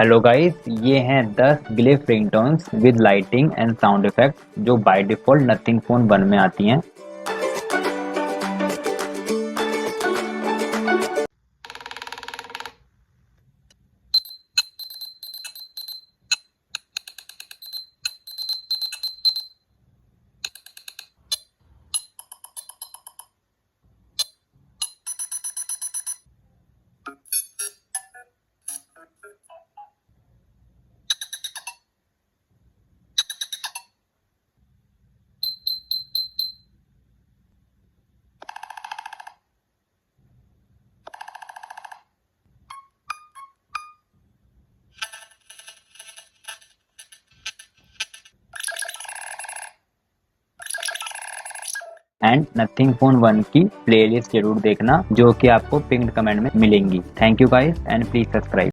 Hello guys, ये हैं 10 glyph ringtones with lighting and sound effect जो बाय डिफॉल्ट नथिंग फोन 1 में आती हैं। एंड नथिंग फोन 1 की प्लेलिस्ट जरूर देखना जो कि आपको पिंक्ड कमेंट में मिलेंगी। Thank you guys and please subscribe.